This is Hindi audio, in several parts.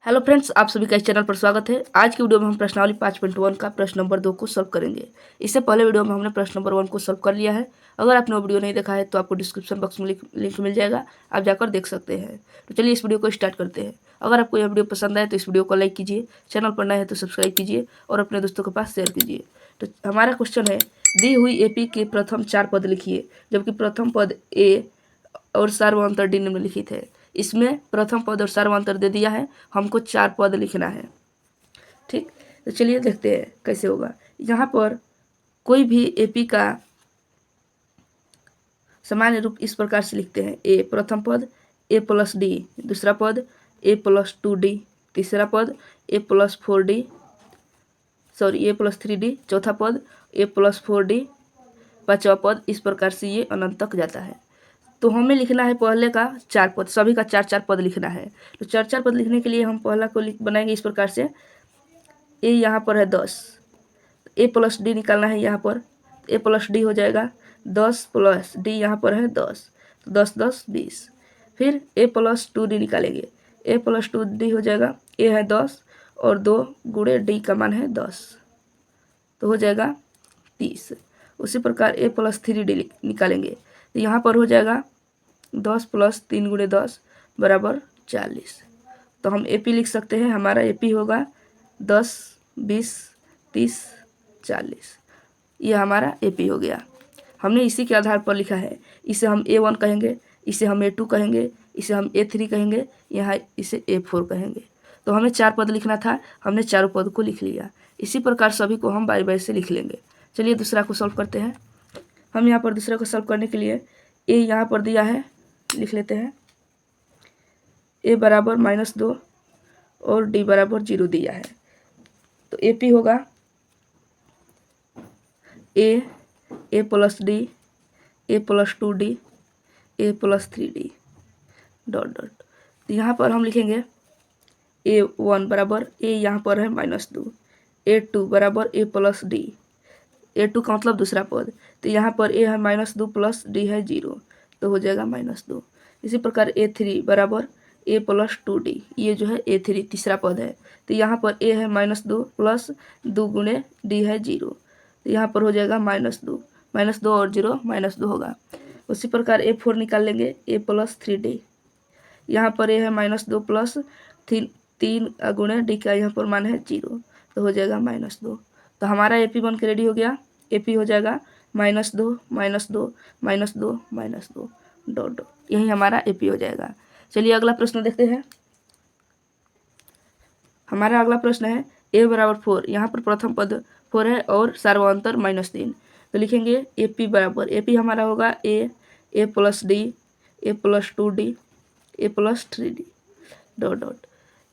हेलो फ्रेंड्स, आप सभी का इस चैनल पर स्वागत है। आज की वीडियो में हम प्रश्नावली 5.1 का प्रश्न नंबर 2 को सॉल्व करेंगे। इससे पहले वीडियो में हमने प्रश्न नंबर 1 को सॉल्व कर लिया है। अगर आपने वो वीडियो नहीं देखा है तो आपको डिस्क्रिप्शन बॉक्स में लिंक मिल जाएगा, आप जाकर देख सकते हैं। तो चलिए इस वीडियो को स्टार्ट करते हैं। अगर आपको यह वीडियो पसंद आए तो इस वीडियो को लाइक कीजिए, चैनल पर नए हैं तो सब्सक्राइब कीजिए और अपने दोस्तों के पास शेयर कीजिए। तो हमारा क्वेश्चन है, दी हुई एपी के प्रथम 4 पद लिखिए, जबकि प्रथम पद ए और सार्वंतर डी निम्नलिखित है। इसमें प्रथम पद और सार्वंतर दे दिया है, हमको 4 पद लिखना है। ठीक, तो चलिए देखते हैं कैसे होगा। यहाँ पर कोई भी एपी का सामान्य रूप इस प्रकार से लिखते हैं। ए प्रथम पद ए प्लस डी, दूसरा पद ए प्लस 2d, तीसरा पद ए प्लस 4d, सॉरी ए प्लस 3d, चौथा पद ए प्लस 4d, पांचवा पद। इस प्रकार से ये अनंत तक जाता है। तो हमें लिखना है पहले का 4 पद, सभी का 4-4 पद लिखना है। तो 4-4 पद लिखने के लिए हम पहला को बनाएंगे इस प्रकार से। ए यहाँ पर है 10, ए प्लस डी निकालना है। यहाँ पर ए प्लस डी हो जाएगा 10 प्लस डी, यहाँ पर है 10, तो 10 10 20। फिर ए प्लस 2d निकालेंगे। ए प्लस 2d हो जाएगा, ए है 10 और 2 गुणे डी का मान है 10, तो हो जाएगा 30। उसी प्रकार ए प्लस 3d निकालेंगे। तो यहाँ पर हो जाएगा 10 प्लस 3 गुणे 10 बराबर 40। तो हम एपी लिख सकते हैं। हमारा एपी होगा 10 20 30 40। ये हमारा एपी हो गया। हमने इसी के आधार पर लिखा है। इसे हम A1 कहेंगे, इसे हम A2 कहेंगे, इसे हम A3 कहेंगे, यहाँ इसे A4 कहेंगे। तो हमें 4 पद लिखना था, हमने चारों पद को लिख लिया। इसी प्रकार सभी को हम बारी बारी से लिख लेंगे। चलिए दूसरा को सॉल्व करते हैं। हम यहाँ पर दूसरा को सॉल्व करने के लिए ए यहाँ पर दिया है, लिख लेते हैं। ए बराबर -2 और डी बराबर 0 दिया है। तो एपी होगा ए प्लस डी, ए प्लस 2d, ए प्लस 3d डॉट डॉट। तो यहाँ पर हम लिखेंगे A1 बराबर ए, यहाँ पर है -2, A2 बराबर ए प्लस डी, A2 का मतलब दूसरा पद। तो यहाँ पर ए है -2 प्लस डी है 0, तो हो जाएगा -2। इसी प्रकार A3 बराबर ए प्लस 2d, ये जो है A3 तीसरा पद है। तो यहाँ पर ए है -2 प्लस 2 गुणे डी है 0, तो यहाँ पर हो जाएगा -2 और 0 -2 होगा। उसी प्रकार A4 निकाल लेंगे, ए प्लस 3d। यहाँ पर ए है -2 प्लस 3 गुणे डी का यहाँ पर मान है 0, तो हो जाएगा -2। तो हमारा एपी बन के रेडी हो गया। एपी हो जाएगा -2 -2 -2 -2 डॉट डॉट, यही हमारा एपी हो जाएगा। चलिए अगला प्रश्न देखते हैं। हमारा अगला प्रश्न है ए बराबर 4, यहाँ पर प्रथम पद 4 है और सार्वंतर -3। तो लिखेंगे एपी बराबर, एपी हमारा होगा ए प्लस डी, ए प्लस 2d, ए प्लस 3d डॉट डॉट।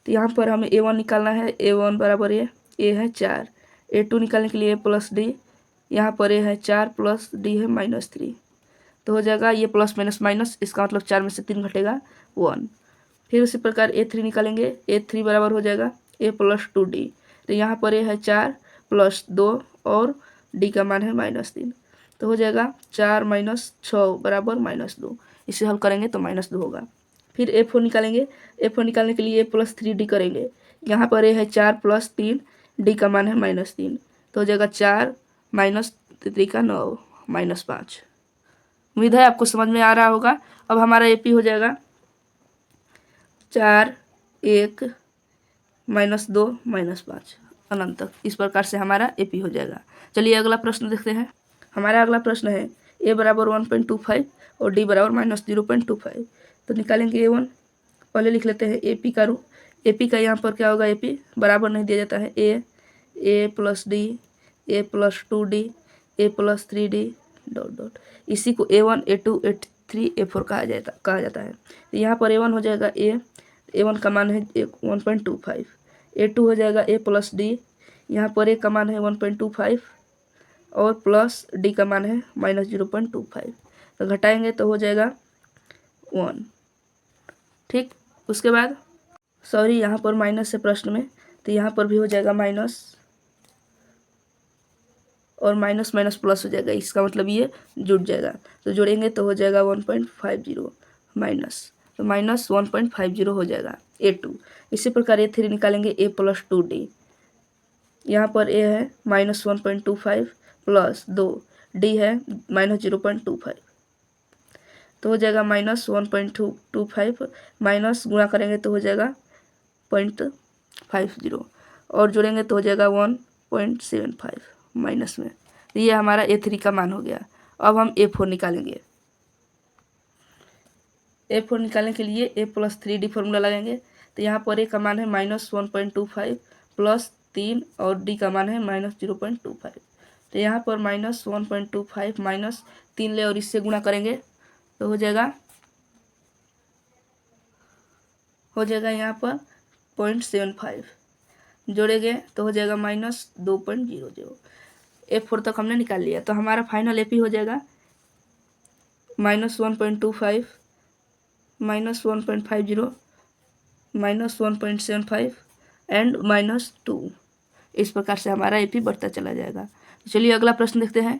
तो यहाँ पर हमें A1 निकालना है। A1 बराबर ए है 4, A2 निकालने के लिए ए प्लस डी, यहाँ पर ए है 4 प्लस डी है -3, तो हो जाएगा ये प्लस माइनस माइनस, इसका मतलब 4 में से 3 घटेगा 1। फिर उसी प्रकार A3 निकालेंगे। A3 बराबर हो जाएगा ए प्लस 2d, तो यहाँ पर ए है 4 प्लस 2 और डी का मान है -3, तो हो जाएगा 4 - 6 बराबर -2। इसे हल करेंगे तो -2 होगा। फिर A4 निकालेंगे। A4 निकालने के लिए ए प्लस 3d करेंगे। यहाँ पर ए है 4 प्लस 3, डी का मान है -3, तो हो जाएगा 4 - 3 का 9 -5। उम्मीद है आपको समझ में आ रहा होगा। अब हमारा एपी हो जाएगा 4 1 -2 -5 अनंत तक। इस प्रकार से हमारा एपी हो जाएगा। चलिए अगला प्रश्न देखते हैं। हमारा अगला प्रश्न है ए बराबर 1.25 और डी बराबर -0.25। तो निकालेंगे A1। पहले लिख लेते हैं एपी का रूप। एपी का यहाँ पर क्या होगा, एपी बराबर नहीं दिया जाता है। ए प्लस डी, ए प्लस 2d, ए प्लस 3d डॉट डॉट। इसी को A1 A2 A3 A4 कहा जाता है। तो यहाँ पर A1 हो जाएगा A1 का मान है 1.25, A2 हो जाएगा ए प्लस डी, यहाँ पर ए का मान है 1.25 और प्लस डी का मान है -0.25। तो घटाएंगे तो हो जाएगा 1। ठीक, उसके बाद सॉरी यहाँ पर माइनस है प्रश्न में, तो यहाँ पर भी हो जाएगा माइनस और माइनस माइनस प्लस हो जाएगा, इसका मतलब ये जुड़ जाएगा। तो जोड़ेंगे तो हो जाएगा 1.50 माइनस, तो -1.50 हो जाएगा। A2। इसी प्रकार A3 निकालेंगे A प्लस 2D। यहाँ पर A है -1.25 प्लस 2, D है -0.25, तो हो जाएगा -1.25 माइनस गुणा करेंगे तो हो जाएगा 0.50 और जोड़ेंगे तो हो जाएगा 1.75 माइनस में। ये हमारा A3 का मान हो गया। अब हम A4 निकालेंगे। A4 निकालने के लिए A प्लस 3D फॉर्मूला लगाएंगे। तो यहाँ पर A का मान है -1.25 प्लस 3 और D का मान है -0.25। तो यहाँ पर -1.25 माइनस 3 ले और इससे गुणा करेंगे तो हो जाएगा यहाँ पर 0.75, जोड़ेंगे तो हो जाएगा -2.00। A4 तक हमने निकाल लिया। तो हमारा फाइनल AP हो जाएगा -1.25 -1.50 -1.75 एंड -2। इस प्रकार से हमारा AP बढ़ता चला जाएगा। चलिए अगला प्रश्न देखते हैं।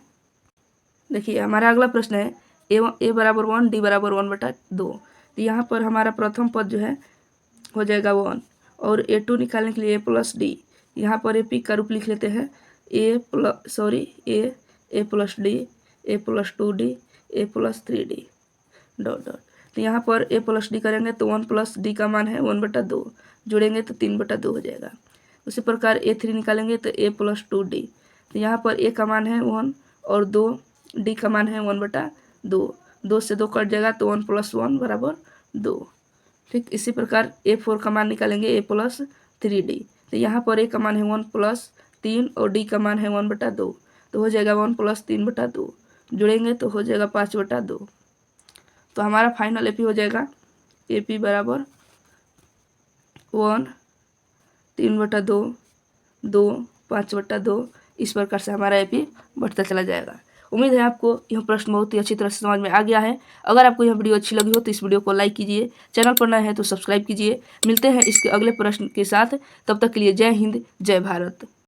देखिए हमारा अगला प्रश्न है A बराबर 1, D बराबर 1/2। तो यहाँ पर हमारा प्रथम पद जो है हो जाएगा 1 और A2 निकालने के लिए A प्लस D। यहाँ पर AP का रूप लिख लेते हैं A plus D, A plus 2D, A plus 3D dot dot. तो यहाँ पर A प्लस D करेंगे तो 1 प्लस D का मान है 1/2, जोड़ेंगे तो 3/2 हो जाएगा। उसी प्रकार A3 निकालेंगे तो A प्लस 2D। तो यहाँ पर A का मान है 1 और 2, D का मान है 1/2, 2 से 2 कट जाएगा तो 1 प्लस 1 बराबर 2। ठीक इसी प्रकार A4 का मान निकालेंगे A प्लस 3D। तो यहाँ पर A का मान है 1 प्लस 3 और D का मान है 1/2, तो हो जाएगा 1 प्लस 3/2, जोड़ेंगे तो हो जाएगा 5/2। तो हमारा फाइनल AP हो जाएगा AP बराबर 1 3/2 2 5/2। इस प्रकार से हमारा AP बढ़ता चला जाएगा। उम्मीद है आपको यह प्रश्न बहुत ही अच्छी तरह से समझ में आ गया है। अगर आपको यह वीडियो अच्छी लगी हो तो इस वीडियो को लाइक कीजिए, चैनल पर नए हैं तो सब्सक्राइब कीजिए। मिलते हैं इसके अगले प्रश्न के साथ, तब तक के लिए जय हिंद जय भारत।